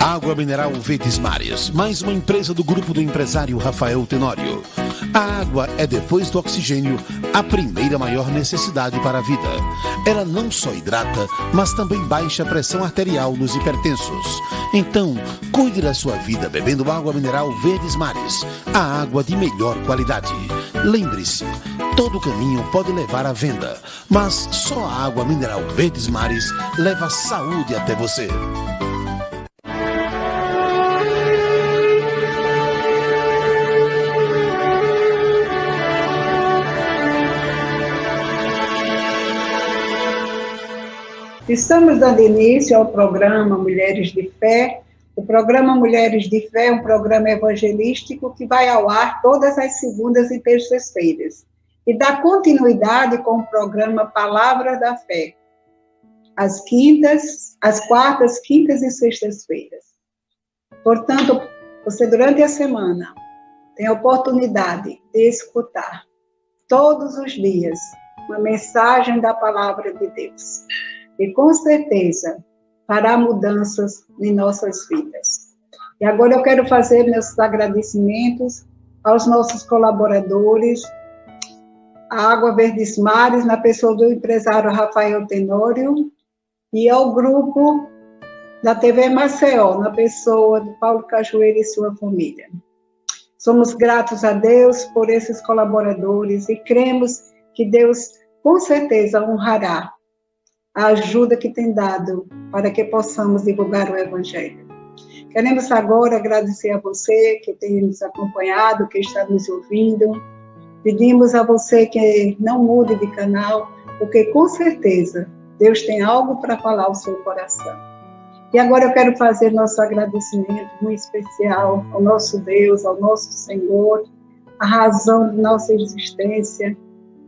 Água mineral Verdes Mares, mais uma empresa do grupo do empresário Rafael Tenório. A água é, depois do oxigênio, a primeira maior necessidade para a vida. Ela não só hidrata, mas também baixa a pressão arterial nos hipertensos. Então, cuide da sua vida bebendo água mineral Verdes Mares, a água de melhor qualidade. Lembre-se, todo caminho pode levar à venda, mas só a água mineral Verdes Mares leva saúde até você. Estamos dando início ao programa Mulheres de Fé. O programa Mulheres de Fé é um programa evangelístico que vai ao ar todas as segundas e terças-feiras e dá continuidade com o programa Palavra da Fé, às quartas, quintas e sextas-feiras. Portanto, você durante a semana tem a oportunidade de escutar todos os dias uma mensagem da Palavra de Deus. E com certeza fará mudanças em nossas vidas. E agora eu quero fazer meus agradecimentos aos nossos colaboradores, a Água Verdes Mares, na pessoa do empresário Rafael Tenório, e ao grupo da TV Maceió, na pessoa do Paulo Cajueiro e sua família. Somos gratos a Deus por esses colaboradores e cremos que Deus com certeza honrará a ajuda que tem dado para que possamos divulgar o Evangelho. Queremos agora agradecer a você que tem nos acompanhado, que está nos ouvindo. Pedimos a você que não mude de canal, porque com certeza Deus tem algo para falar ao seu coração. E agora eu quero fazer nosso agradecimento muito especial ao nosso Deus, ao nosso Senhor, a razão de nossa existência,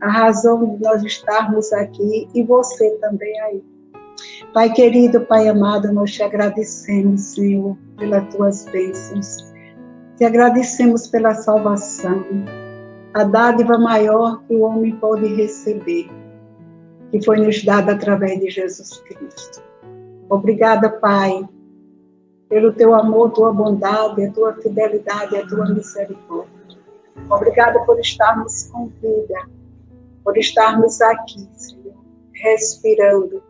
a razão de nós estarmos aqui e você também aí. Pai querido, Pai amado, nós te agradecemos, Senhor, pelas tuas bênçãos. Te agradecemos pela salvação, a dádiva maior que o homem pode receber, que foi nos dada através de Jesus Cristo. Obrigada, Pai, pelo teu amor, tua bondade, a tua fidelidade, a tua misericórdia. Obrigada por estarmos com vida, por estarmos aqui, Senhor, respirando,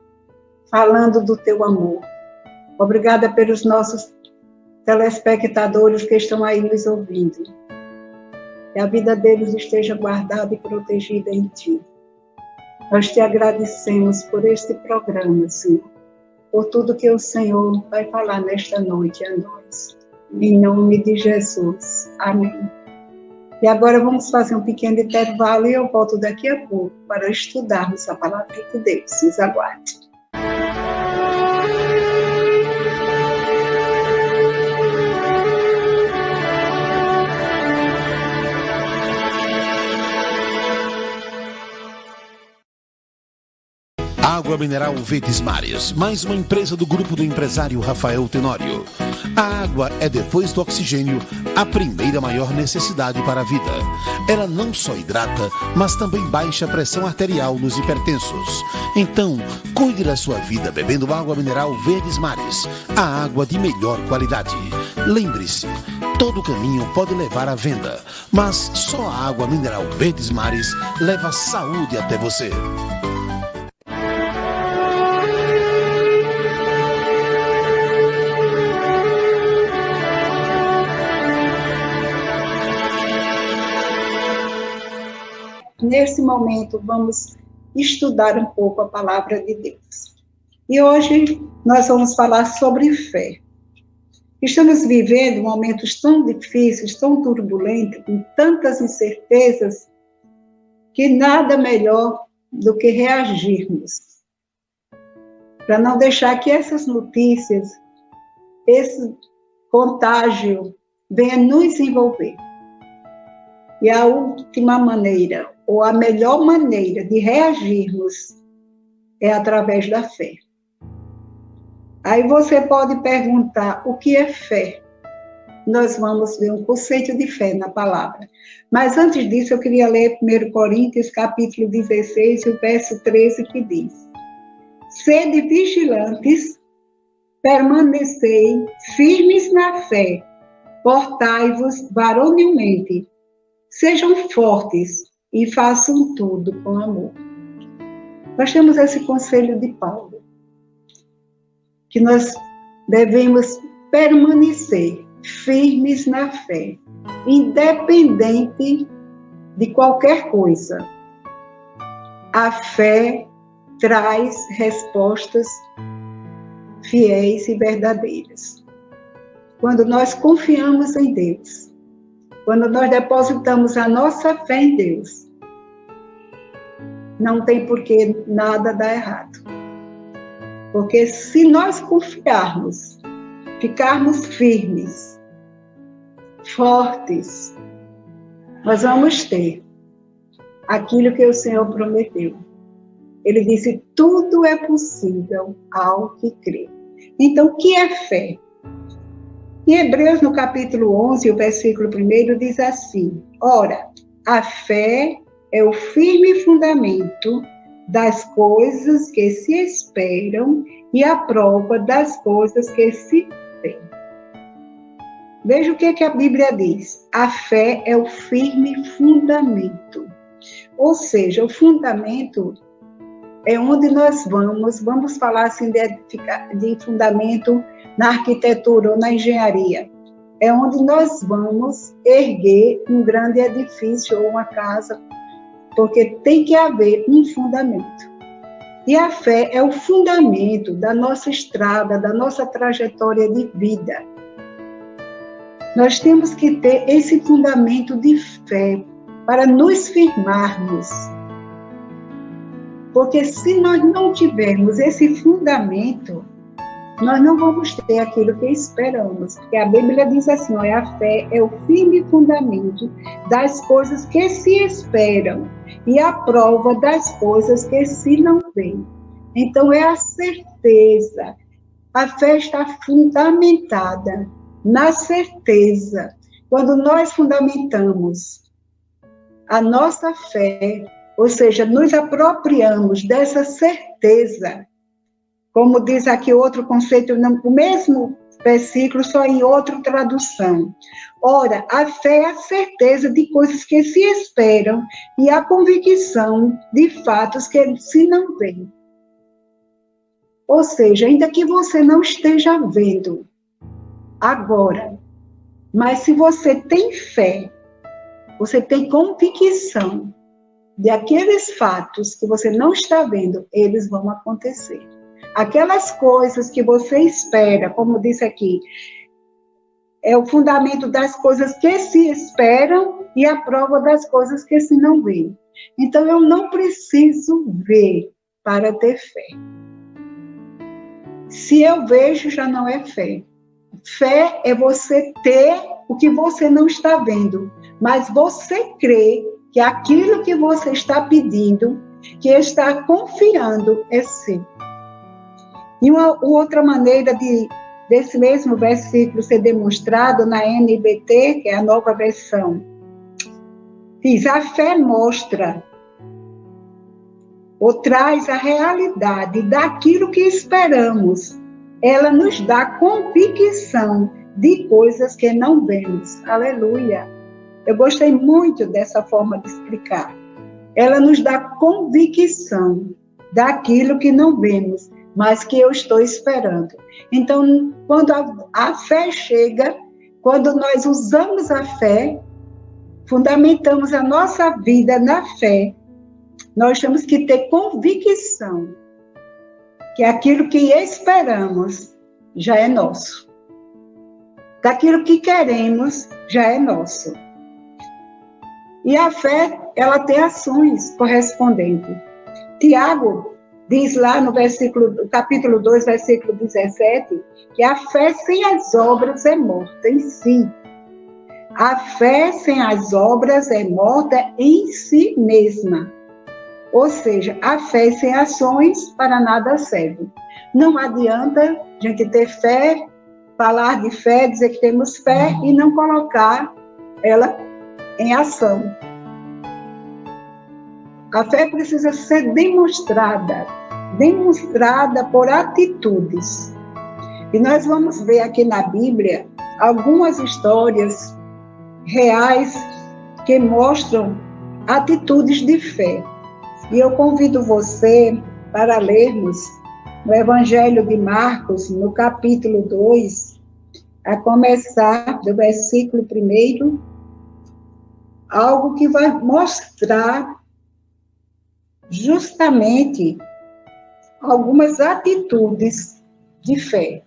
falando do teu amor. Obrigada pelos nossos telespectadores que estão aí nos ouvindo. Que a vida deles esteja guardada e protegida em ti. Nós te agradecemos por este programa, Senhor, por tudo que o Senhor vai falar nesta noite a nós. Em nome de Jesus. Amém. E agora vamos fazer um pequeno intervalo e eu volto daqui a pouco para estudarmos a palavra de Deus. Nos aguarde. Água mineral Verdes Mares, mais uma empresa do grupo do empresário Rafael Tenório. A água é, depois do oxigênio, a primeira maior necessidade para a vida. Ela não só hidrata, mas também baixa a pressão arterial nos hipertensos. Então, cuide da sua vida bebendo água mineral Verdes Mares, a água de melhor qualidade. Lembre-se, todo caminho pode levar à venda, mas só a água mineral Verdes Mares leva saúde até você. Nesse momento, vamos estudar um pouco a palavra de Deus. E hoje nós vamos falar sobre fé. Estamos vivendo momentos tão difíceis, tão turbulentos, com tantas incertezas, que nada melhor do que reagirmos, para não deixar que essas notícias, esse contágio, venha nos envolver. E a última maneira, ou a melhor maneira de reagirmos é através da fé. Aí você pode perguntar, o que é fé? Nós vamos ver um conceito de fé na palavra. Mas antes disso, eu queria ler 1 Coríntios, capítulo 16, o verso 13, que diz: Sede vigilantes permanecei firmes na fé, portai-vos varonilmente, sejam fortes e façam tudo com amor. Nós temos esse conselho de Paulo, que nós devemos permanecer firmes na fé, independente de qualquer coisa. A fé traz respostas fiéis e verdadeiras. Quando nós confiamos em Deus, quando nós depositamos a nossa fé em Deus, não tem por que nada dar errado. Porque se nós confiarmos, ficarmos firmes, fortes, nós vamos ter aquilo que o Senhor prometeu. Ele disse, tudo é possível ao que crê. Então, o que é fé? Em Hebreus, no capítulo 11, o versículo 1, diz assim, ora, a fé é o firme fundamento das coisas que se esperam e a prova das coisas que se veem. Veja o que a Bíblia diz. A fé é o firme fundamento. Ou seja, o fundamento é onde nós vamos falar assim de fundamento na arquitetura ou na engenharia. É onde nós vamos erguer um grande edifício ou uma casa, porque tem que haver um fundamento. E a fé é o fundamento da nossa estrada, da nossa trajetória de vida. Nós temos que ter esse fundamento de fé para nos firmarmos. Porque se nós não tivermos esse fundamento, nós não vamos ter aquilo que esperamos. Porque a Bíblia diz assim, olha, a fé é o firme fundamento das coisas que se esperam e a prova das coisas que se não veem. Então, é a certeza. A fé está fundamentada na certeza. Quando nós fundamentamos a nossa fé, ou seja, nos apropriamos dessa certeza, como diz aqui outro conceito, o mesmo versículo, só em outra tradução. Ora, a fé é a certeza de coisas que se esperam e a convicção de fatos que se não veem. Ou seja, ainda que você não esteja vendo agora, mas se você tem fé, você tem convicção de aqueles fatos que você não está vendo, eles vão acontecer. Aquelas coisas que você espera, como disse aqui, é o fundamento das coisas que se esperam e a prova das coisas que se não veem. Então, eu não preciso ver para ter fé. Se eu vejo, já não é fé. Fé é você ter o que você não está vendo, mas você crê que aquilo que você está pedindo, que está confiando, é seu. E uma outra maneira desse mesmo versículo ser demonstrado na NBT, que é a nova versão, diz, a fé mostra ou traz a realidade daquilo que esperamos. Ela nos dá convicção de coisas que não vemos. Aleluia! Eu gostei muito dessa forma de explicar. Ela nos dá convicção daquilo que não vemos, mas que eu estou esperando. Então, quando a fé chega, quando nós usamos a fé, fundamentamos a nossa vida na fé, nós temos que ter convicção que aquilo que esperamos já é nosso. Daquilo que queremos já é nosso. E a fé, ela tem ações correspondentes. Tiago diz lá no capítulo 2, versículo 17, que a fé sem as obras é morta em si. A fé sem as obras é morta em si mesma. Ou seja, a fé sem ações para nada serve. Não adianta a gente ter fé, falar de fé, dizer que temos fé e não colocar ela em ação. A fé precisa ser demonstrada por atitudes. E nós vamos ver aqui na Bíblia algumas histórias reais que mostram atitudes de fé. E eu convido você para lermos no Evangelho de Marcos, no capítulo 2, a começar do versículo 1, algo que vai mostrar justamente algumas atitudes de fé.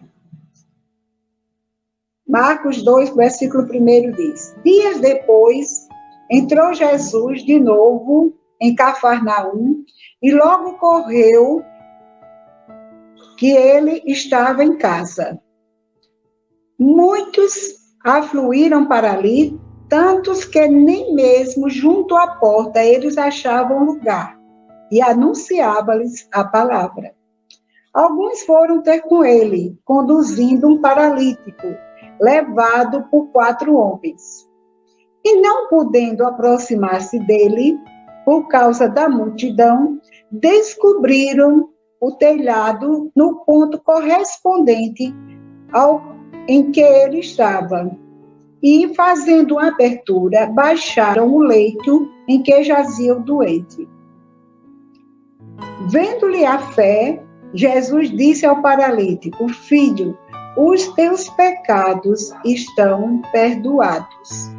Marcos 2, versículo 1 diz: Dias depois, entrou Jesus de novo em Cafarnaum e logo correu que ele estava em casa. Muitos afluíram para ali, tantos que nem mesmo junto à porta eles achavam lugar, e anunciava-lhes a palavra. Alguns foram ter com ele, conduzindo um paralítico, levado por 4 homens. E não podendo aproximar-se dele, por causa da multidão, descobriram o telhado no ponto correspondente ao em que ele estava. E, fazendo uma abertura, baixaram o leito em que jazia o doente. Vendo-lhe a fé, Jesus disse ao paralítico: Filho, os teus pecados estão perdoados.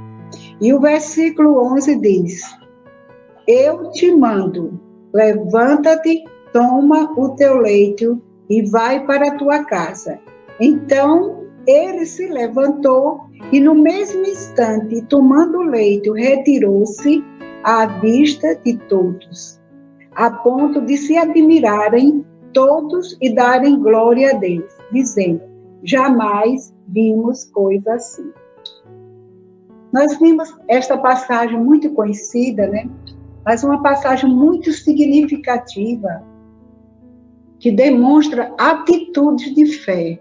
E o versículo 11 diz: Eu te mando, levanta-te, toma o teu leito e vai para a tua casa. Então ele se levantou e no mesmo instante, tomando o leito, retirou-se à vista de todos, a ponto de se admirarem todos e darem glória a Deus, dizendo: Jamais vimos coisa assim. Nós vimos esta passagem muito conhecida, né? Mas uma passagem muito significativa, que demonstra atitudes de fé,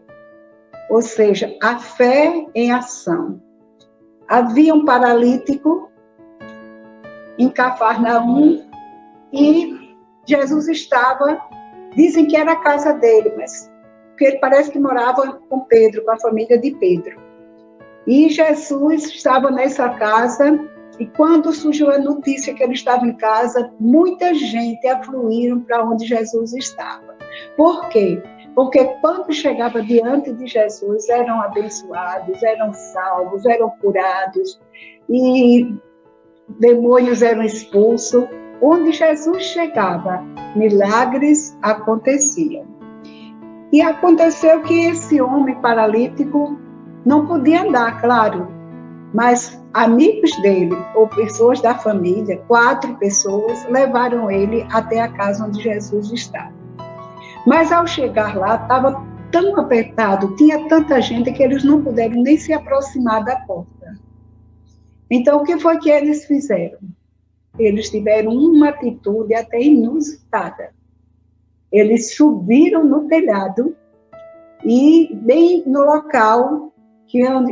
ou seja, a fé em ação. Havia um paralítico em Cafarnaum e Jesus estava, dizem que era a casa dele, mas porque ele parece que morava com Pedro, com a família de Pedro. E Jesus estava nessa casa, e quando surgiu a notícia que ele estava em casa, muita gente afluíram para onde Jesus estava. Por quê? Porque quando chegava diante de Jesus, eram abençoados, eram salvos, eram curados, e demônios eram expulsos. Onde Jesus chegava, milagres aconteciam. E aconteceu que esse homem paralítico não podia andar, claro, mas amigos dele, ou pessoas da família, 4 pessoas, levaram ele até a casa onde Jesus estava. Mas ao chegar lá, estava tão apertado, tinha tanta gente que eles não puderam nem se aproximar da porta. Então, o que foi que eles fizeram? Eles tiveram uma atitude até inusitada. Eles subiram no telhado e, bem no local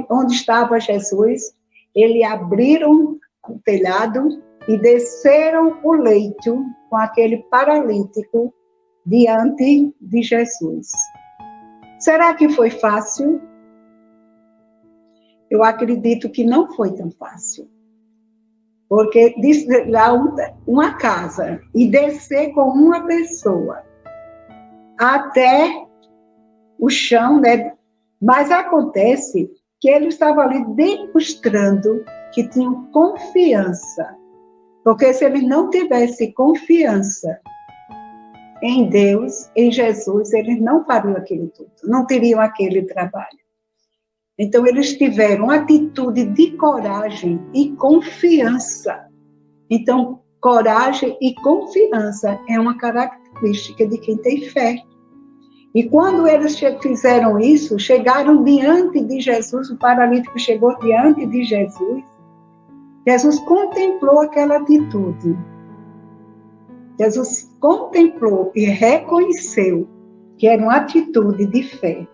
onde estava Jesus, eles abriram o telhado e desceram o leito com aquele paralítico diante de Jesus. Será que foi fácil? Eu acredito que não foi tão fácil. Porque diz lá uma casa e descer com uma pessoa até o chão, né? Mas acontece que ele estava ali demonstrando que tinham confiança. Porque se ele não tivesse confiança em Deus, em Jesus, eles não fariam aquilo tudo, não teriam aquele trabalho. Então, eles tiveram atitude de coragem e confiança. Então, coragem e confiança é uma característica de quem tem fé. E quando eles fizeram isso, chegaram diante de Jesus, o paralítico chegou diante de Jesus, Jesus contemplou aquela atitude. Jesus contemplou e reconheceu que era uma atitude de fé.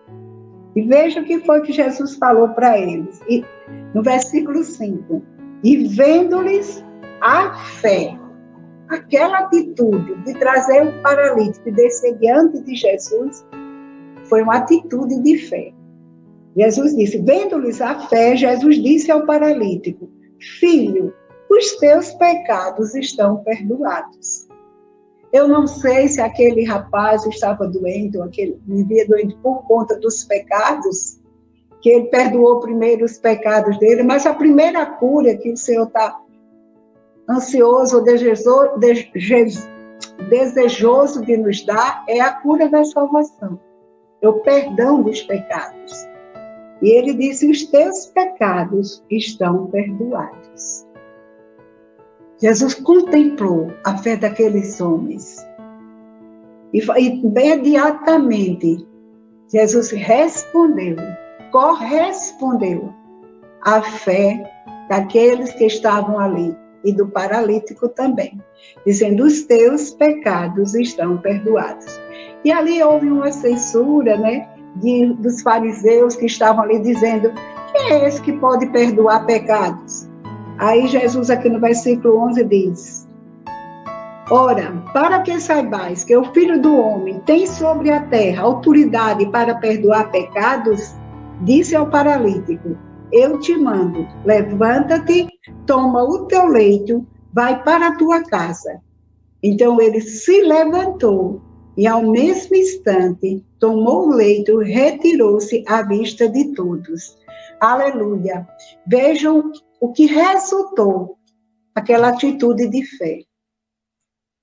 E veja o que foi que Jesus falou para eles. E, no versículo 5. E vendo-lhes a fé, aquela atitude de trazer o paralítico e descer diante de Jesus, foi uma atitude de fé. Jesus disse, vendo-lhes a fé, Jesus disse ao paralítico, filho, os teus pecados estão perdoados. Eu não sei se aquele rapaz estava doente, ou vivia doente por conta dos pecados, que ele perdoou primeiro os pecados dele, mas a primeira cura que o Senhor está ansioso, desejoso de nos dar, é a cura da salvação, é o perdão dos pecados. E ele disse, os teus pecados estão perdoados. Jesus contemplou a fé daqueles homens. E imediatamente, Jesus correspondeu à fé daqueles que estavam ali, e do paralítico também, dizendo, os teus pecados estão perdoados. E ali houve uma censura, né, dos fariseus que estavam ali dizendo, quem é esse que pode perdoar pecados? Aí Jesus aqui no versículo 11 diz, ora, para que saibais que o Filho do Homem tem sobre a terra autoridade para perdoar pecados, disse ao paralítico, eu te mando, levanta-te, toma o teu leito, vai para a tua casa. Então ele se levantou e ao mesmo instante tomou o leito, retirou-se à vista de todos. Aleluia! Vejam o que resultou aquela atitude de fé.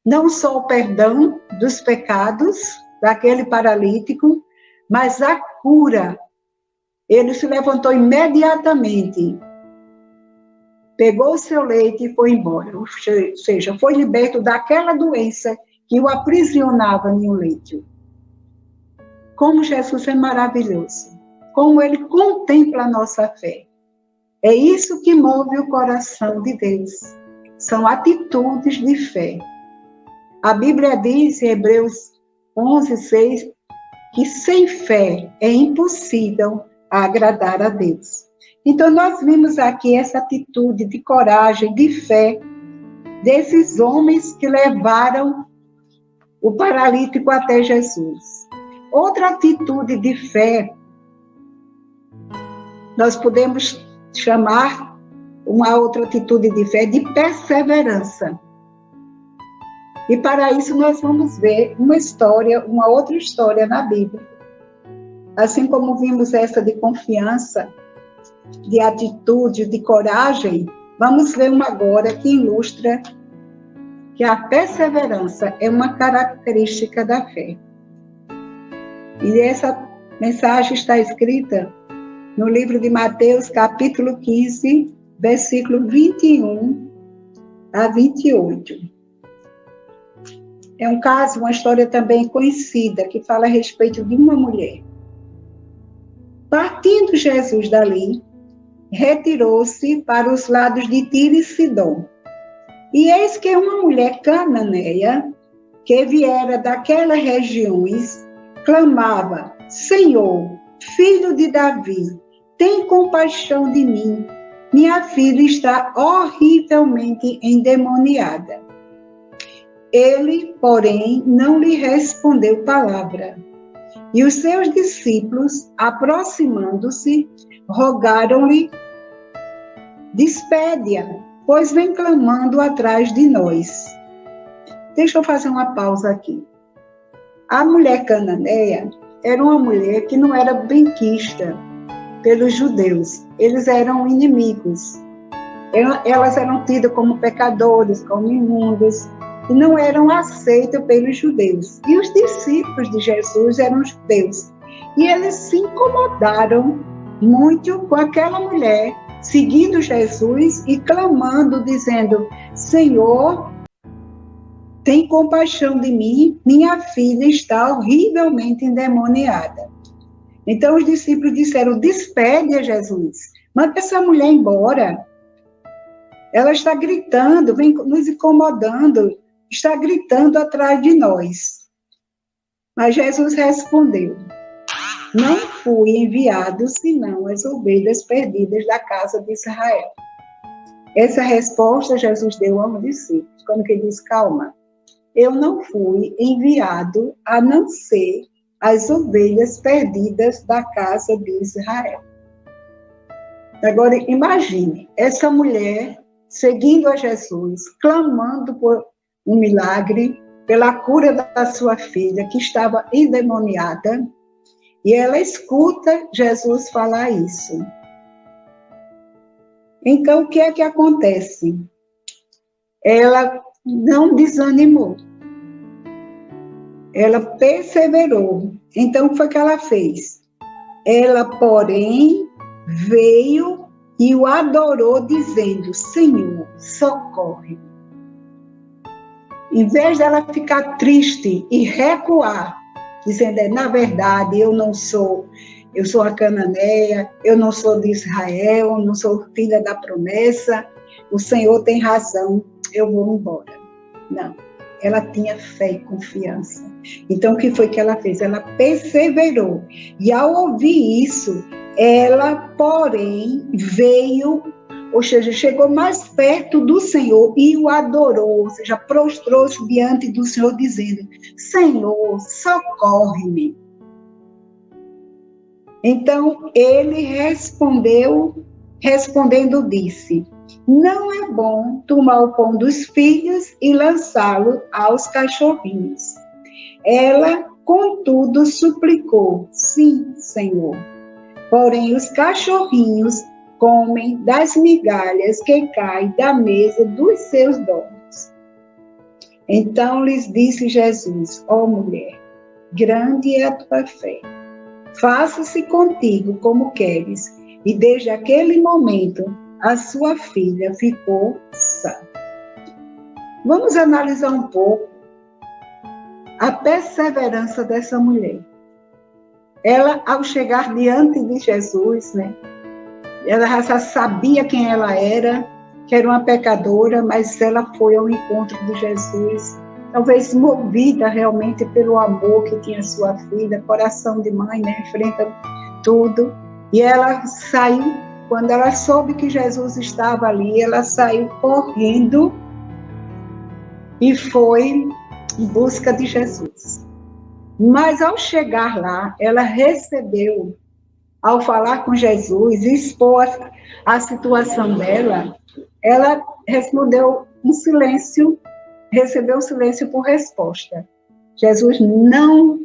Não só o perdão dos pecados daquele paralítico, mas a cura. Ele se levantou imediatamente, pegou o seu leito e foi embora. Ou seja, foi liberto daquela doença que o aprisionava em um leito. Como Jesus é maravilhoso. Como ele contempla a nossa fé. É isso que move o coração de Deus. São atitudes de fé. A Bíblia diz em Hebreus 11:6 que sem fé é impossível agradar a Deus. Então nós vimos aqui essa atitude de coragem, de fé, desses homens que levaram o paralítico até Jesus. Outra atitude de fé, nós podemos chamar uma outra atitude de fé de perseverança. E para isso nós vamos ver uma outra história na Bíblia. Assim como vimos essa de confiança, de atitude, de coragem, vamos ver uma agora que ilustra que a perseverança é uma característica da fé. E essa mensagem está escrita no livro de Mateus, capítulo 15, versículo 21 a 28. É um caso, uma história também conhecida, que fala a respeito de uma mulher. Partindo Jesus dali, retirou-se para os lados de Tiro e Sidom. E eis que uma mulher cananeia, que viera daquelas regiões, clamava, Senhor, filho de Davi, tem compaixão de mim. Minha filha está horrivelmente endemoniada. Ele, porém, não lhe respondeu palavra. E os seus discípulos, aproximando-se, rogaram-lhe, despede-a, pois vem clamando atrás de nós. Deixa eu fazer uma pausa aqui. A mulher cananeia era uma mulher que não era benquista pelos judeus. Eles eram inimigos. Elas eram tidas como pecadores, como imundas, e não eram aceitas pelos judeus. E os discípulos de Jesus eram judeus. E eles se incomodaram muito com aquela mulher, seguindo Jesus e clamando, dizendo, Senhor, tem compaixão de mim, minha filha está horrivelmente endemoniada. Então os discípulos disseram, despede a Jesus, manda essa mulher embora. Ela está gritando, vem nos incomodando, está gritando atrás de nós. Mas Jesus respondeu, não fui enviado senão as ovelhas perdidas da casa de Israel. Essa resposta Jesus deu aos discípulos, quando ele disse, calma, eu não fui enviado a não ser as ovelhas perdidas da casa de Israel. Agora, imagine, essa mulher seguindo a Jesus, clamando por um milagre, pela cura da sua filha, que estava endemoniada, e ela escuta Jesus falar isso. Então, o que é que acontece? Ela não desanimou. Ela perseverou. Então, o que foi que ela fez? Ela, porém, veio e o adorou, dizendo: Senhor, socorre. Em vez dela ficar triste e recuar, dizendo: na verdade, eu sou a cananeia, eu não sou de Israel, não sou filha da promessa, o Senhor tem razão, eu vou embora. Não, ela tinha fé e confiança. Então, o que foi que ela fez? Ela perseverou. E ao ouvir isso, ela, porém, veio, ou seja, chegou mais perto do Senhor e o adorou, ou seja, prostrou-se diante do Senhor, dizendo: Senhor, socorre-me. Então, ele respondendo, disse: não é bom tomar o pão dos filhos e lançá-lo aos cachorrinhos. Ela, contudo, suplicou: sim, Senhor. Porém, os cachorrinhos comem das migalhas que caem da mesa dos seus donos. Então lhes disse Jesus: ó mulher, grande é a tua fé. Faça-se contigo como queres. E desde aquele momento, a sua filha ficou sã. Vamos analisar um pouco a perseverança dessa mulher. Ela, ao chegar diante de Jesus, ela já sabia quem ela era, que era uma pecadora, mas ela foi ao encontro de Jesus, talvez movida realmente pelo amor que tinha sua filha, coração de mãe, enfrenta tudo. E ela saiu, quando ela soube que Jesus estava ali, ela saiu correndo e foi em busca de Jesus. Mas ao chegar lá, ela recebeu, ao falar com Jesus, expor a situação dela, ela respondeu um silêncio, recebeu um silêncio por resposta. Jesus não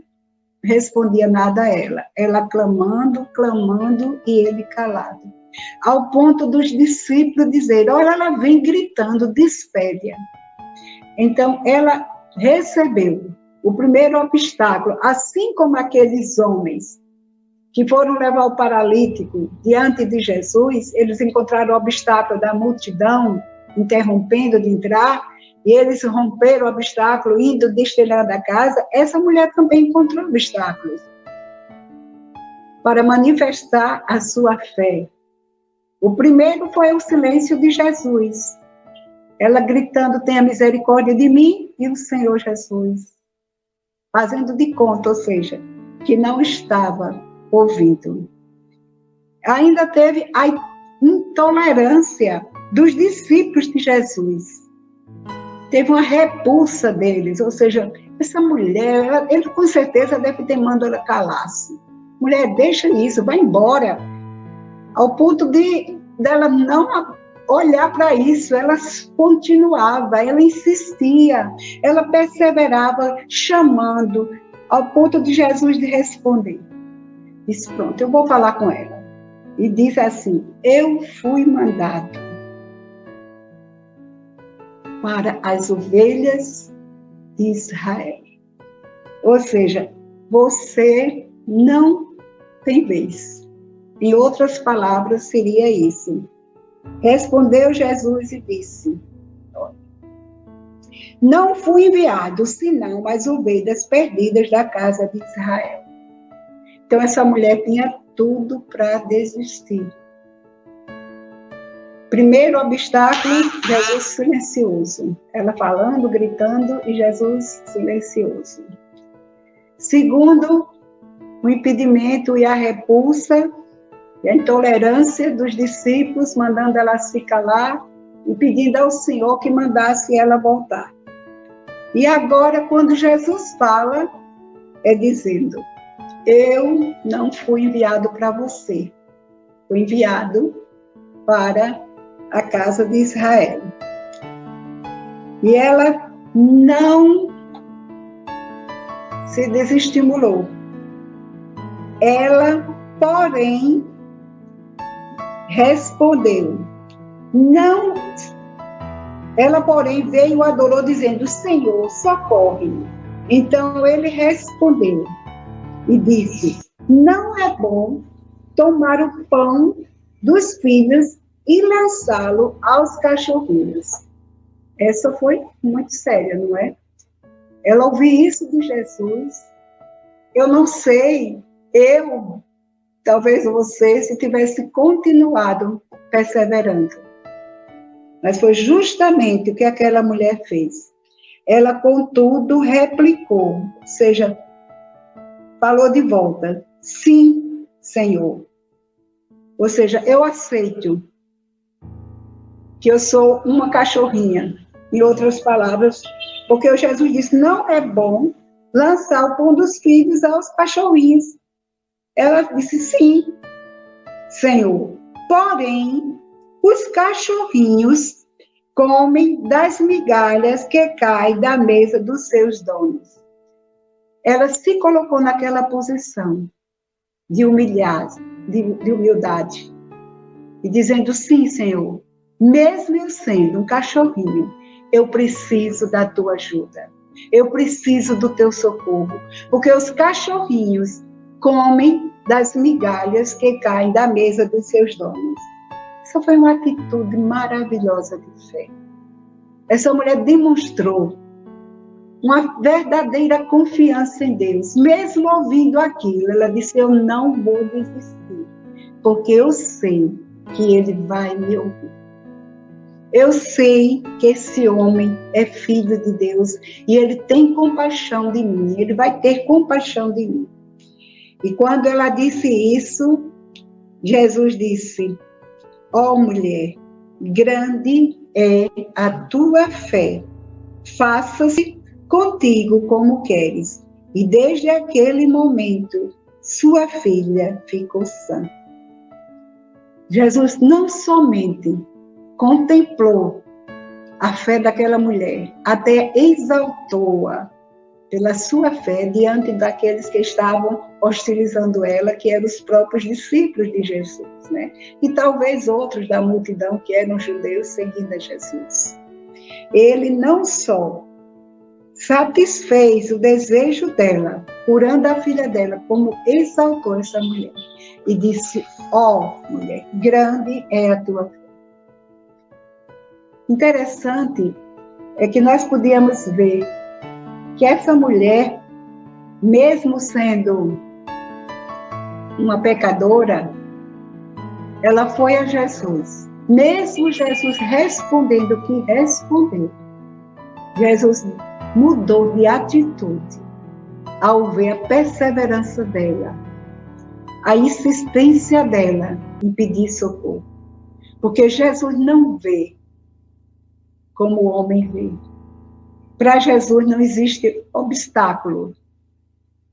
respondia nada a ela. Ela clamando, e ele calado. Ao ponto dos discípulos dizer: olha, ela vem gritando, despede-a. Então, ela recebeu o primeiro obstáculo, assim como aqueles homens que foram levar o paralítico diante de Jesus, eles encontraram o obstáculo da multidão, interrompendo de entrar, e eles romperam o obstáculo, indo destelhando a casa. Essa mulher também encontrou obstáculos para manifestar a sua fé. O primeiro foi o silêncio de Jesus. Ela gritando: tenha misericórdia de mim, e o Senhor Jesus fazendo de conta, ou seja, que não estava ouvindo. Ainda teve a intolerância dos discípulos de Jesus. Teve uma repulsa deles, ou seja, essa mulher, ele com certeza deve ter mandado ela calar-se. Mulher, deixa isso, vai embora. Ao ponto dela não olhar para isso, ela continuava, ela insistia, ela perseverava, chamando, ao ponto de Jesus de responder. Disse: pronto, eu vou falar com ela. E diz assim: eu fui mandado para as ovelhas de Israel. Ou seja, você não tem vez. Em outras palavras, seria isso. Respondeu Jesus e disse: não fui enviado, senão as ovelhas perdidas da casa de Israel. Então, essa mulher tinha tudo para desistir. Primeiro obstáculo, Jesus silencioso. Ela falando, gritando, e Jesus silencioso. Segundo, o impedimento e a repulsa, e a intolerância dos discípulos, mandando ela se calar e pedindo ao Senhor que mandasse ela voltar. E agora, quando Jesus fala, é dizendo: eu não fui enviado para você, fui enviado para a casa de Israel. E ela não se desestimulou. Ela, porém, respondeu. Não. Ela, porém, veio e adorou, dizendo: Senhor, socorre-me. Então ele respondeu e disse: não é bom tomar o pão dos filhos e lançá-lo aos cachorrinhos. Essa foi muito séria, não é? Ela ouviu isso de Jesus. Eu não sei, talvez você, se tivesse continuado perseverando. Mas foi justamente o que aquela mulher fez. Ela, contudo, replicou, ou seja, falou de volta: sim, Senhor. Ou seja, eu aceito que eu sou uma cachorrinha. Em outras palavras, porque o Jesus disse: não é bom lançar o pão dos filhos aos cachorrinhos. Ela disse: sim, Senhor. Porém, os cachorrinhos comem das migalhas que caem da mesa dos seus donos. Ela se colocou naquela posição de humildade, e dizendo: sim, Senhor, mesmo eu sendo um cachorrinho, eu preciso da tua ajuda, eu preciso do teu socorro, porque os cachorrinhos comem das migalhas que caem da mesa dos seus donos. Essa foi uma atitude maravilhosa de fé. Essa mulher demonstrou uma verdadeira confiança em Deus. Mesmo ouvindo aquilo, ela disse: eu não vou desistir, porque eu sei que Ele vai me ouvir. Eu sei que esse homem é filho de Deus e Ele tem compaixão de mim, Ele vai ter compaixão de mim. E quando ela disse isso, Jesus disse: ó mulher, grande é a tua fé, faça-se contigo como queres. E desde aquele momento, sua filha ficou sã. Jesus não somente contemplou a fé daquela mulher, até exaltou-a pela sua fé diante daqueles que estavam hostilizando ela, que eram os próprios discípulos de Jesus, né? E talvez outros da multidão que eram judeus seguindo a Jesus. Ele não só satisfez o desejo dela, curando a filha dela, como exaltou essa mulher e disse: ó mulher, grande é a tua fé. Interessante é que nós podíamos ver que essa mulher, mesmo sendo uma pecadora, ela foi a Jesus. Mesmo Jesus respondendo o que respondeu, Jesus mudou de atitude ao ver a perseverança dela, a insistência dela em pedir socorro. Porque Jesus não vê como o homem vê. Para Jesus não existe obstáculo.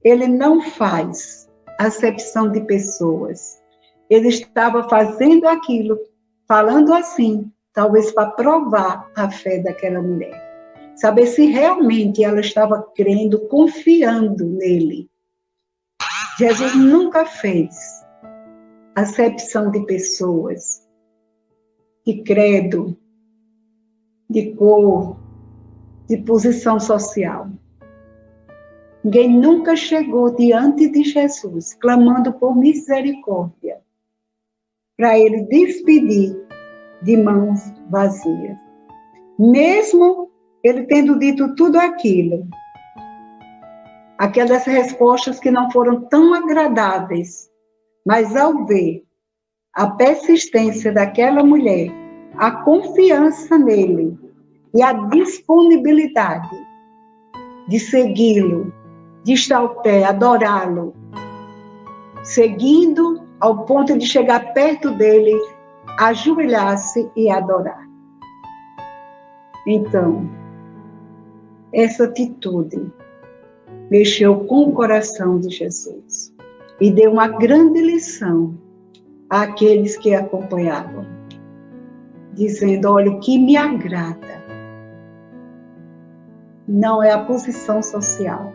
Ele não faz acepção de pessoas. Ele estava fazendo aquilo, falando assim, talvez para provar a fé daquela mulher. Saber se realmente ela estava crendo, confiando nele. Jesus nunca fez acepção de pessoas, de credo, de cor, de posição social. Ninguém nunca chegou diante de Jesus clamando por misericórdia para ele despedir de mãos vazias. Mesmo ele tendo dito tudo aquilo, aquelas respostas que não foram tão agradáveis, mas ao ver a persistência daquela mulher, a confiança nele e a disponibilidade de segui-lo, de estar ao pé, adorá-lo, seguindo ao ponto de chegar perto dele, ajoelhar-se e adorar. Então, essa atitude mexeu com o coração de Jesus. e deu uma grande lição àqueles que acompanhavam, dizendo: olha, o que me agrada não é a posição social,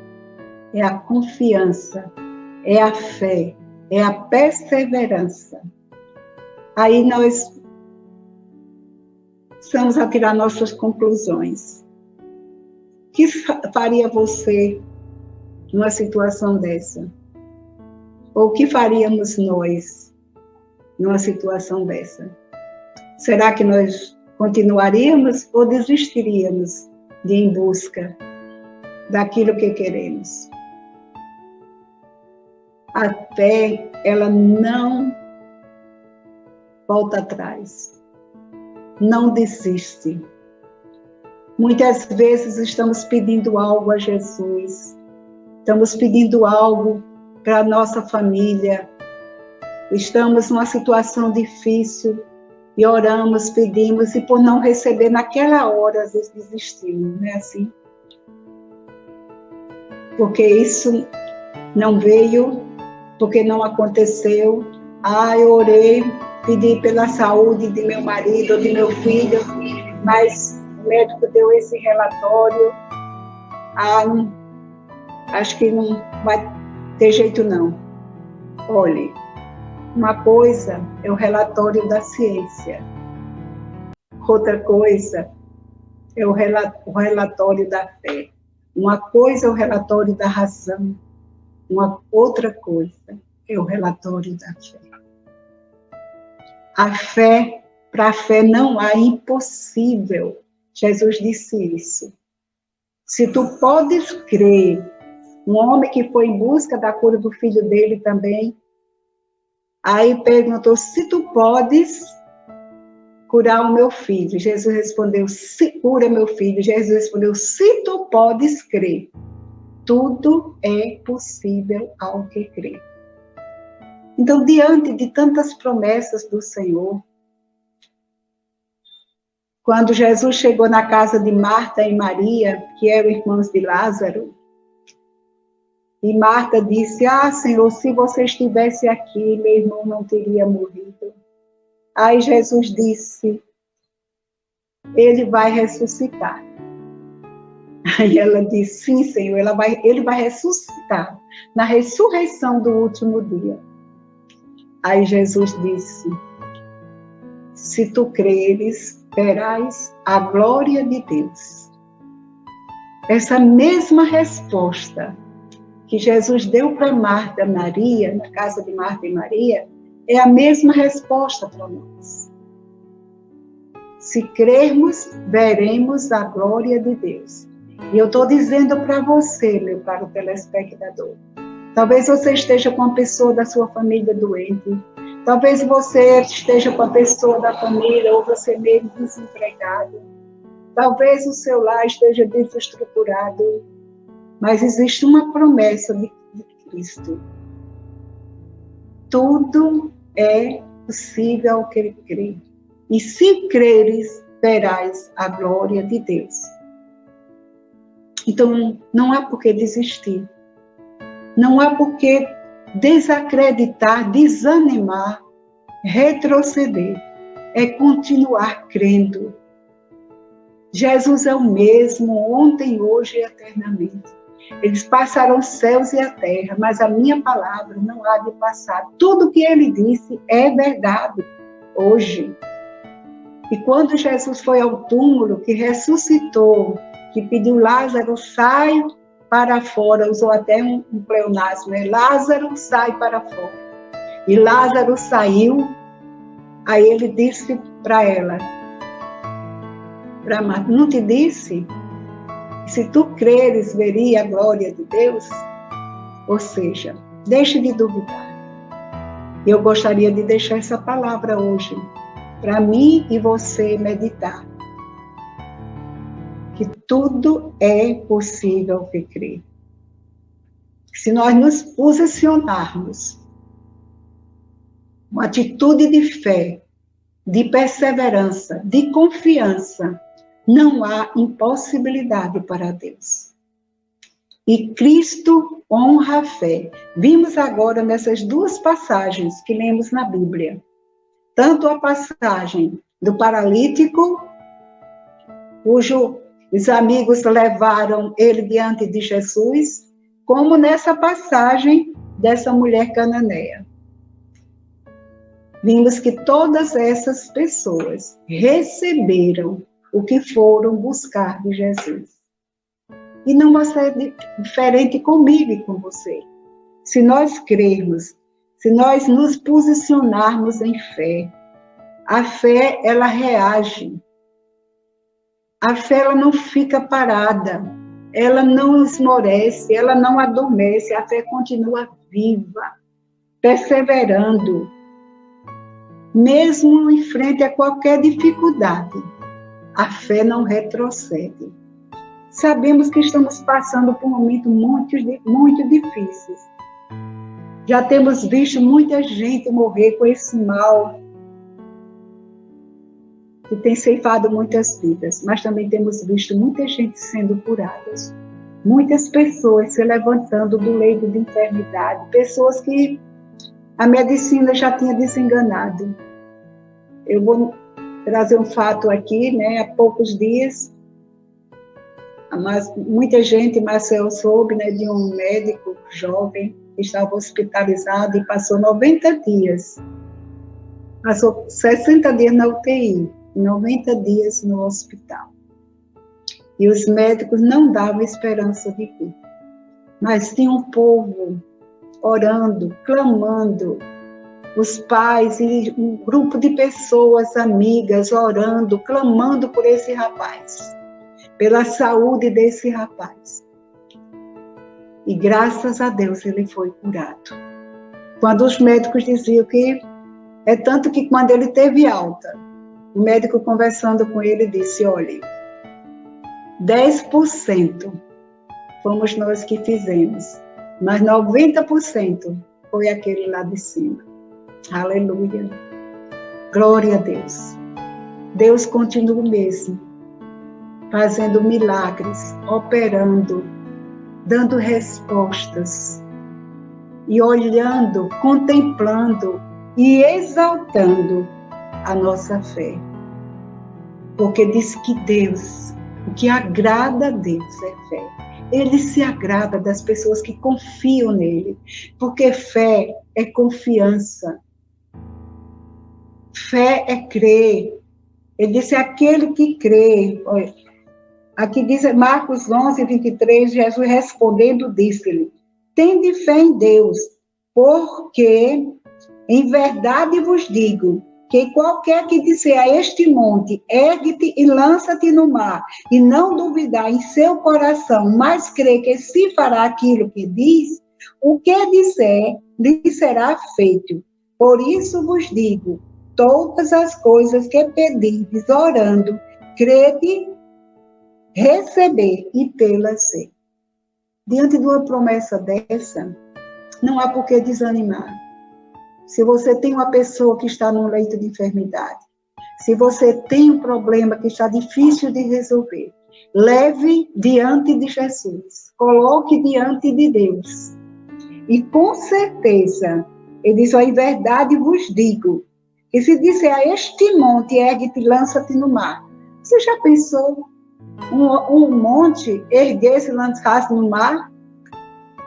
é a confiança, é a fé, é a perseverança. Aí nós precisamos a tirar nossas conclusões. O que faria você numa situação dessa? Ou o que faríamos nós numa situação dessa? Será que nós continuaríamos ou desistiríamos de ir em busca daquilo que queremos? A fé, ela não volta atrás, não desiste. Muitas vezes estamos pedindo algo a Jesus, estamos pedindo algo para a nossa família, estamos numa situação difícil e oramos, pedimos, e por não receber naquela hora, às vezes desistimos, não é assim? Porque isso não veio, porque não aconteceu. Eu orei, pedi pela saúde de meu marido ou de meu filho, mas o médico deu esse relatório. Acho que não vai ter jeito não. Olhe, uma coisa é o relatório da ciência, outra coisa é o relatório da fé. Uma coisa é o relatório da razão, uma outra coisa é o relatório da fé. Para a fé não há impossível. Jesus disse isso. Se tu podes crer, um homem que foi em busca da cura do filho dele também, aí perguntou: se tu podes curar o meu filho? Jesus respondeu: se cura meu filho. Jesus respondeu: se tu podes crer, tudo é possível ao que crê. Então, diante de tantas promessas do Senhor, quando Jesus chegou na casa de Marta e Maria, que eram irmãs de Lázaro, e Marta disse: Senhor, se você estivesse aqui, meu irmão não teria morrido. Aí Jesus disse: ele vai ressuscitar. Aí ela disse: sim, Senhor, ele vai ressuscitar na ressurreição do último dia. Aí Jesus disse: se tu creres, verás a glória de Deus. Essa mesma resposta que Jesus deu para Marta e Maria, na casa de Marta e Maria, é a mesma resposta para nós. Se crermos, veremos a glória de Deus. E eu estou dizendo para você, meu caro telespectador, talvez você esteja com uma pessoa da sua família doente, talvez você esteja com a pessoa da família, ou você mesmo desempregado, talvez o seu lar esteja desestruturado, mas existe uma promessa de Cristo. Tudo é possível ao que ele crê. E se creres, verás a glória de Deus. Então, não há por que desistir. Não há por que desacreditar, desanimar, retroceder. É continuar crendo. Jesus é o mesmo, ontem, hoje e eternamente. Eles passaram os céus e a terra, mas a minha palavra não há de passar. Tudo que ele disse é verdade hoje. E quando Jesus foi ao túmulo, que ressuscitou, que pediu: Lázaro, sai para fora, usou até um pleonasmo, né? Lázaro, sai para fora. E Lázaro saiu, aí ele disse para ela, para Marta: não te disse? Se tu creres, veria a glória de Deus? Ou seja, deixe de duvidar. Eu gostaria de deixar essa palavra hoje, para mim e você meditar. Que tudo é possível que crê. Se nós nos posicionarmos, uma atitude de fé, de perseverança, de confiança, não há impossibilidade para Deus. e Cristo honra a fé. Vimos agora nessas duas passagens que lemos na Bíblia. Tanto a passagem do paralítico, cujo os amigos levaram ele diante de Jesus, como nessa passagem dessa mulher cananeia. Vimos que todas essas pessoas receberam o que foram buscar de Jesus. E não vai ser diferente comigo e com você. Se nós crermos, se nós nos posicionarmos em fé, a fé, ela reage. A fé, ela não fica parada. Ela não esmorece, ela não adormece. A fé continua viva, perseverando. Mesmo em frente a qualquer dificuldade, a fé não retrocede. Sabemos que estamos passando por momentos muito difíceis. Já temos visto muita gente morrer com esse mal, que tem ceifado muitas vidas, mas também temos visto muita gente sendo curada. Muitas pessoas se levantando do leito de enfermidade, pessoas que a medicina já tinha desenganado. Eu vou trazer um fato aqui, né? Há poucos dias, mas muita gente, Marcel soube, né, de um médico jovem que estava hospitalizado e passou 90 dias. Passou 60 dias na UTI, 90 dias no hospital. E os médicos não davam esperança de vida. Mas tinha um povo orando, clamando, os pais e um grupo de pessoas amigas orando, clamando por esse rapaz, pela saúde desse rapaz. E graças a Deus ele foi curado. Quando os médicos diziam que é tanto que quando ele teve alta, o médico conversando com ele disse, olha, 10% fomos nós que fizemos, mas 90% foi aquele lá de cima. Aleluia. Glória a Deus. Deus continua mesmo, fazendo milagres, operando, dando respostas, e olhando, contemplando e exaltando a nossa fé. Porque diz que Deus, o que agrada a Deus é fé. Ele se agrada das pessoas que confiam nele, porque fé é confiança. Fé é crer. Ele disse, aquele que crê. Olha, aqui diz Marcos 11, 23, Jesus respondendo disse-lhe, tende fé em Deus, porque em verdade vos digo, que qualquer que disser a este monte, ergue-te e lança-te no mar, e não duvidar em seu coração, mas crer que se fará aquilo que diz, o que disser, lhe será feito. Por isso vos digo, todas as coisas que pedirdes orando, crede, receber e tê-las ser. Diante de uma promessa dessa, não há por que desanimar. Se você tem uma pessoa que está num leito de enfermidade, se você tem um problema que está difícil de resolver, leve diante de Jesus, coloque diante de Deus. E com certeza, ele diz, em verdade vos digo, que se disser a este monte, ergue-te e lança-te no mar. Você já pensou um monte erguer-se e lançar-se no mar?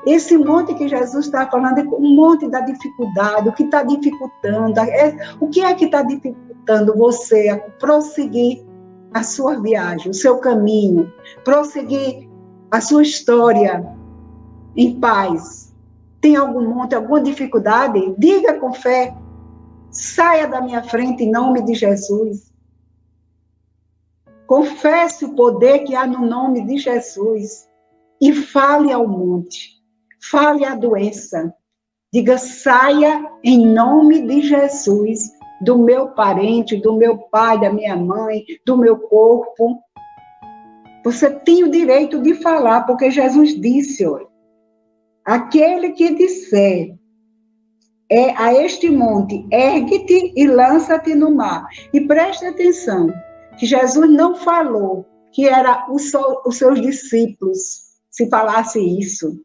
Esse monte que Jesus está falando é um monte da dificuldade, o que está dificultando, o que é que está dificultando você a prosseguir a sua viagem, o seu caminho, prosseguir a sua história em paz. Tem algum monte, alguma dificuldade? Diga com fé, saia da minha frente em nome de Jesus. Confesse o poder que há no nome de Jesus e fale ao monte. Fale à doença, diga, saia em nome de Jesus, do meu parente, do meu pai, da minha mãe, do meu corpo. Você tem o direito de falar, porque Jesus disse, olha, aquele que disser a este monte, ergue-te e lança-te no mar. E preste atenção, que Jesus não falou que era os seus discípulos se falasse isso.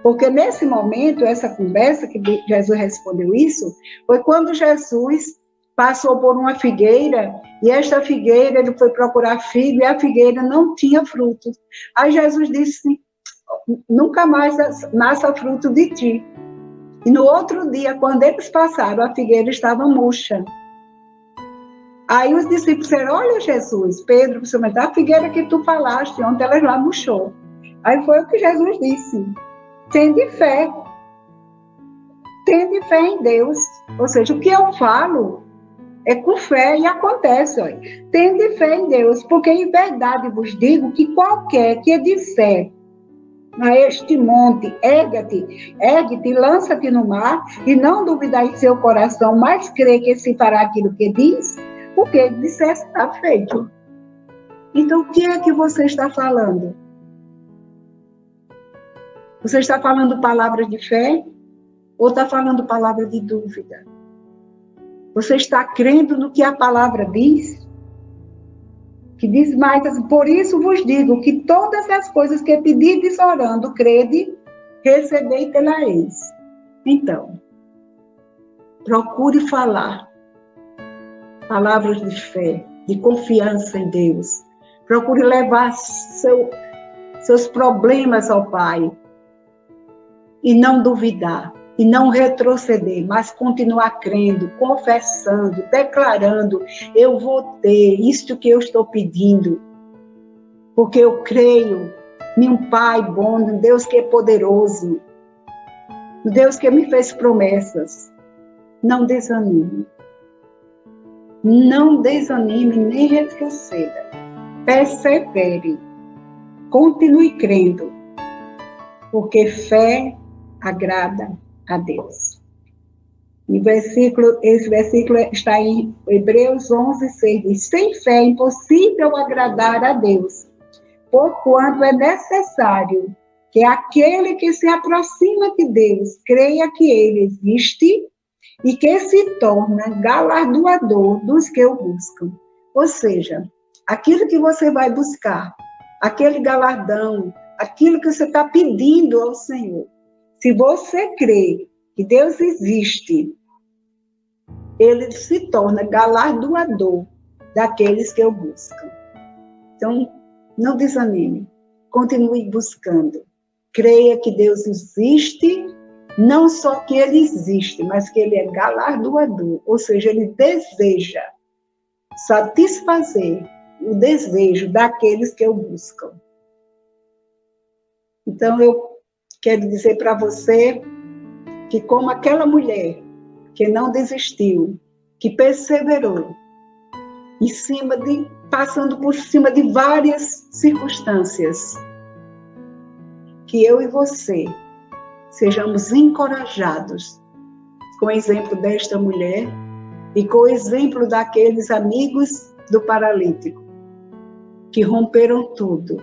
Porque nesse momento, essa conversa que Jesus respondeu isso, foi quando Jesus passou por uma figueira, e esta figueira, ele foi procurar figo, e a figueira não tinha frutos. Aí Jesus disse, nunca mais nasça fruto de ti. E no outro dia, quando eles passaram, a figueira estava murcha. Aí os discípulos disseram, olha Jesus, Pedro, principalmente, a figueira que tu falaste, ontem ela já murchou. Aí foi o que Jesus disse, tende fé em Deus. Ou seja, o que eu falo é com fé e acontece. Olha. Tende fé em Deus, porque em verdade vos digo que qualquer que disser a este monte, ergue-te, lança-te no mar, e não duvidar em seu coração, mas crê que se fará aquilo que diz, o que ele disser está feito. Então, o que é que você está falando? Você está falando palavras de fé ou está falando palavras de dúvida? Você está crendo no que a palavra diz? Que diz mais, por isso vos digo que todas as coisas que pedides orando, crede, recebei pela eis. Então, procure falar palavras de fé, de confiança em Deus. Procure levar seus problemas ao Pai. E não duvidar, e não retroceder, mas continuar crendo, confessando, declarando, eu vou ter isto que eu estou pedindo, porque eu creio em um Pai bom, em Deus que é poderoso, em Deus que me fez promessas. Não desanime. Não desanime nem retroceda. Persevere. Continue crendo, porque fé agrada a Deus. Esse versículo está em Hebreus 11:6, diz, sem fé é impossível agradar a Deus, porquanto é necessário que aquele que se aproxima de Deus creia que ele existe e que se torna galardoador dos que o buscam. Ou seja, aquilo que você vai buscar, aquele galardão, aquilo que você está pedindo ao Senhor, se você crê que Deus existe, ele se torna galardoador daqueles que o buscam. Então, não desanime. Continue buscando. Creia que Deus existe, não só que ele existe, mas que ele é galardoador. Ou seja, ele deseja satisfazer o desejo daqueles que o buscam. Então, eu quero dizer para você que como aquela mulher que não desistiu, que perseverou, passando por cima de várias circunstâncias, que eu e você sejamos encorajados com o exemplo desta mulher e com o exemplo daqueles amigos do paralítico, que romperam tudo,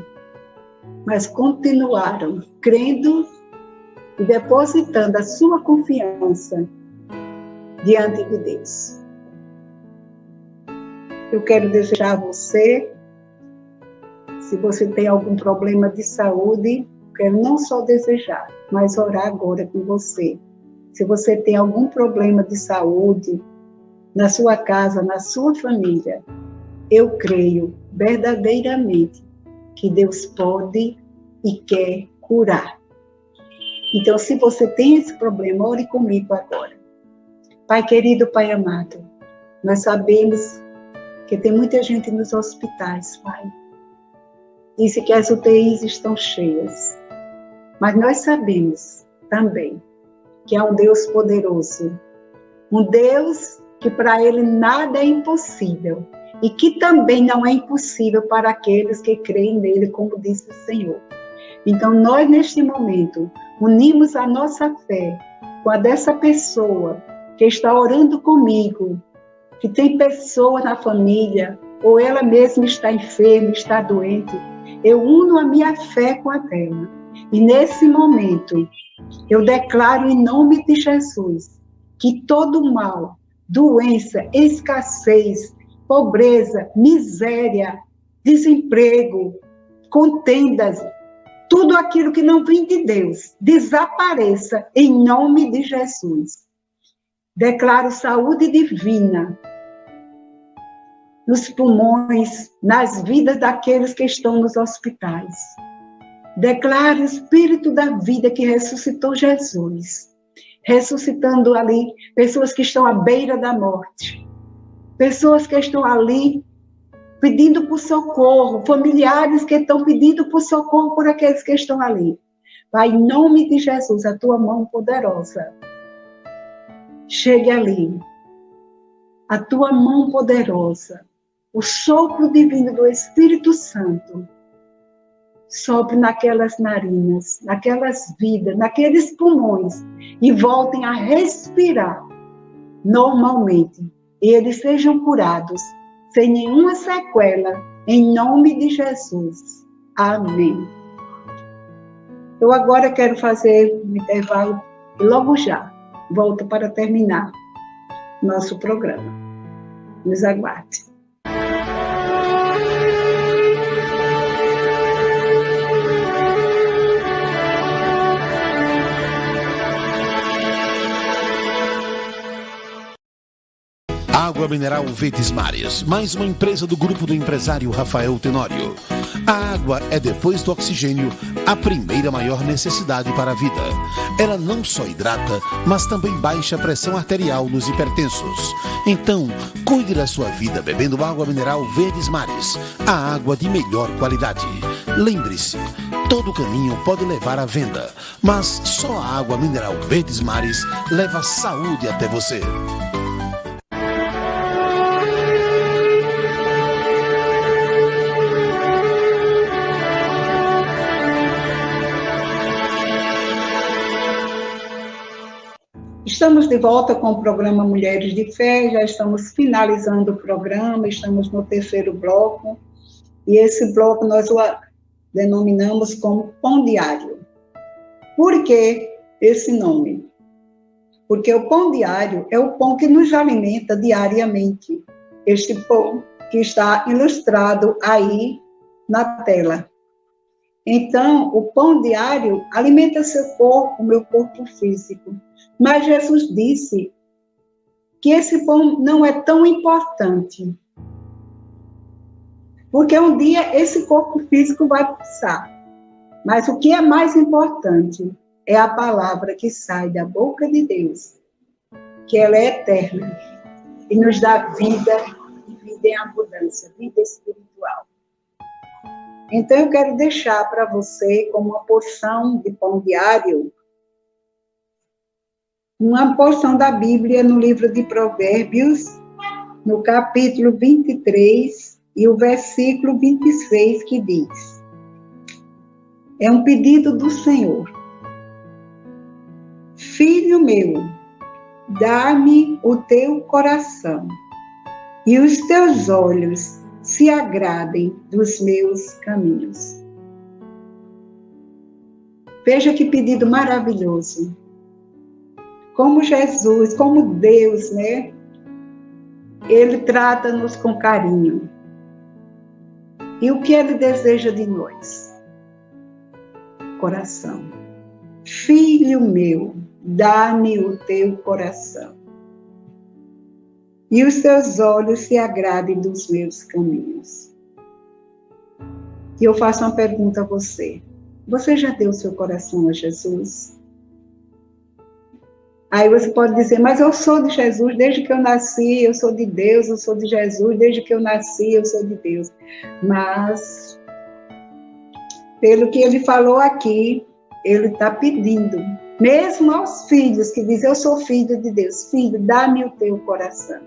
mas continuaram crendo e depositando a sua confiança diante de Deus. Eu quero desejar a você, se você tem algum problema de saúde, quero não só desejar, mas orar agora com você. Se você tem algum problema de saúde na sua casa, na sua família, eu creio verdadeiramente que Deus pode e quer curar. Então, se você tem esse problema, ore comigo agora. Pai querido, Pai amado, nós sabemos que tem muita gente nos hospitais, Pai. Disse que as UTIs estão cheias. Mas nós sabemos também que há um Deus poderoso. Um Deus que para Ele nada é impossível. E que também não é impossível para aqueles que creem nele, como disse o Senhor. Então, nós, neste momento, unimos a nossa fé com a dessa pessoa que está orando comigo, que tem pessoa na família, ou ela mesma está enferma, está doente. Eu uno a minha fé com a dela. E nesse momento, eu declaro em nome de Jesus que todo mal, doença, escassez, pobreza, miséria, desemprego, contendas, tudo aquilo que não vem de Deus, desapareça em nome de Jesus. Declaro saúde divina nos pulmões, nas vidas daqueles que estão nos hospitais. Declaro o Espírito da vida que ressuscitou Jesus, ressuscitando ali pessoas que estão à beira da morte, pessoas que estão ali pedindo por socorro, familiares que estão pedindo por socorro por aqueles que estão ali. Pai, em nome de Jesus, a tua mão poderosa chegue ali. A tua mão poderosa, o sopro divino do Espírito Santo, sopre naquelas narinas, naquelas vidas, naqueles pulmões, e voltem a respirar normalmente. E eles sejam curados, sem nenhuma sequela, em nome de Jesus. Amém. Eu agora quero fazer um intervalo e logo já volto para terminar nosso programa. Nos aguarde. Água mineral Verdes Mares, mais uma empresa do grupo do empresário Rafael Tenório. A água é, depois do oxigênio, a primeira maior necessidade para a vida. Ela não só hidrata, mas também baixa a pressão arterial nos hipertensos. Então, cuide da sua vida bebendo água mineral Verdes Mares, a água de melhor qualidade. Lembre-se, todo caminho pode levar à venda, mas só a água mineral Verdes Mares leva saúde até você. Estamos de volta com o programa Mulheres de Fé, já estamos finalizando o programa, estamos no terceiro bloco, e esse bloco nós o denominamos como Pão Diário. Por que esse nome? Porque o pão diário é o pão que nos alimenta diariamente. Este pão que está ilustrado aí na tela. Então, o pão diário alimenta seu corpo, meu corpo físico. Mas Jesus disse que esse pão não é tão importante. Porque um dia esse corpo físico vai passar. Mas o que é mais importante é a palavra que sai da boca de Deus, que ela é eterna e nos dá vida e vida em abundância, vida espiritual. Então eu quero deixar para você como uma porção de pão diário, uma porção da Bíblia no livro de Provérbios, no capítulo 23 e o versículo 26, que diz: é um pedido do Senhor. Filho meu, dá-me o teu coração, e os teus olhos se agradem dos meus caminhos. Veja que pedido maravilhoso. Como Jesus, como Deus, né? Ele trata-nos com carinho. E o que Ele deseja de nós? Coração. Filho meu, dá-me o teu coração. E os teus olhos se agradem dos meus caminhos. E eu faço uma pergunta a você. Você já deu seu coração a Jesus? Aí você pode dizer, mas eu sou de Jesus desde que eu nasci, eu sou de Deus, eu sou de Jesus desde que eu nasci, eu sou de Deus. Mas, pelo que ele falou aqui, ele está pedindo, mesmo aos filhos que dizem, eu sou filho de Deus, filho, dá-me o teu coração.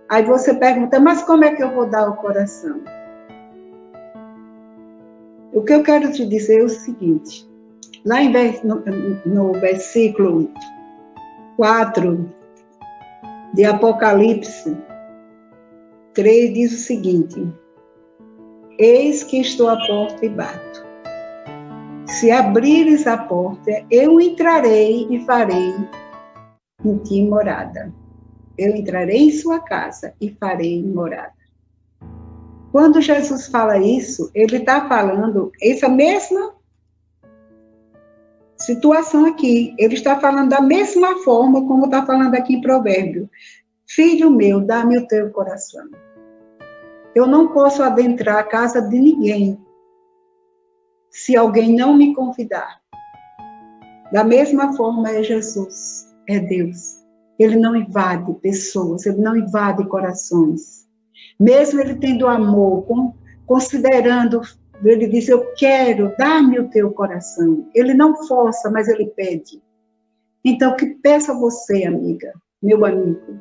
Aí você pergunta, mas como é que eu vou dar o coração? O que eu quero te dizer é o seguinte, lá no versículo 4 de Apocalipse 3 diz o seguinte: eis que estou à porta e bato. Se abrires a porta, eu entrarei e farei em ti morada. Eu entrarei em sua casa e farei morada. Quando Jesus fala isso, ele está falando essa mesma situação aqui. Ele está falando da mesma forma como está falando aqui em Provérbio. Filho meu, dá-me o teu coração. Eu não posso adentrar a casa de ninguém se alguém não me convidar. Da mesma forma é Jesus, é Deus. Ele não invade pessoas, ele não invade corações. Mesmo ele tendo amor, considerando, ele diz, eu quero, dá-me o teu coração. Ele não força, mas ele pede. Então, que peço a você, amiga, meu amigo,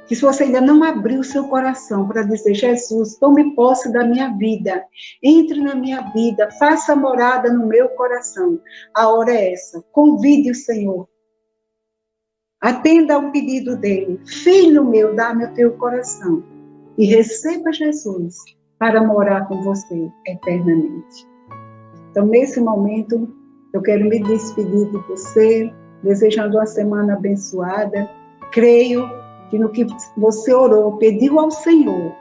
que se você ainda não abriu o seu coração para dizer, Jesus, tome posse da minha vida, entre na minha vida, faça morada no meu coração. A hora é essa, convide o Senhor. Atenda ao pedido dele. Filho meu, dá-me o teu coração. E receba Jesus para morar com você eternamente. Então, nesse momento, eu quero me despedir de você, desejando uma semana abençoada. Creio que no que você orou, pediu ao Senhor,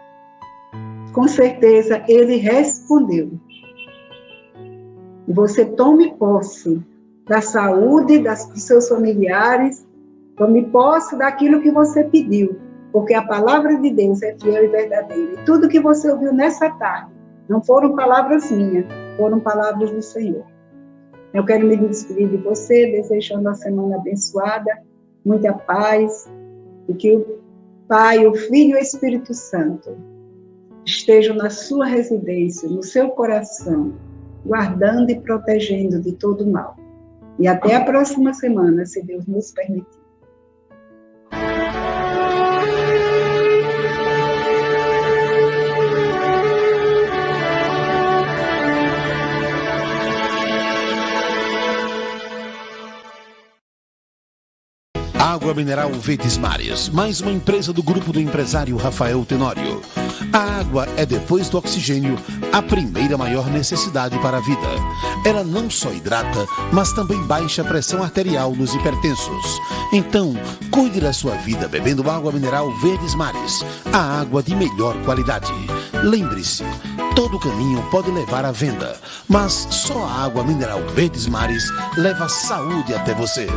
com certeza Ele respondeu. E você tome posse da saúde dos seus familiares, tome posse daquilo que você pediu, porque a palavra de Deus é fiel e verdadeira. E tudo que você ouviu nessa tarde, não foram palavras minhas, foram palavras do Senhor. Eu quero me despedir de você, desejando uma semana abençoada, muita paz, e que o Pai, o Filho e o Espírito Santo estejam na sua residência, no seu coração, guardando e protegendo de todo mal. E até a próxima semana, se Deus nos permitir. Água mineral Verdes Mares, mais uma empresa do grupo do empresário Rafael Tenório. A água é, depois do oxigênio, a primeira maior necessidade para a vida. Ela não só hidrata, mas também baixa a pressão arterial nos hipertensos. Então, cuide da sua vida bebendo água mineral Verdes Mares, a água de melhor qualidade. Lembre-se, todo caminho pode levar à venda, mas só a água mineral Verdes Mares leva saúde até você.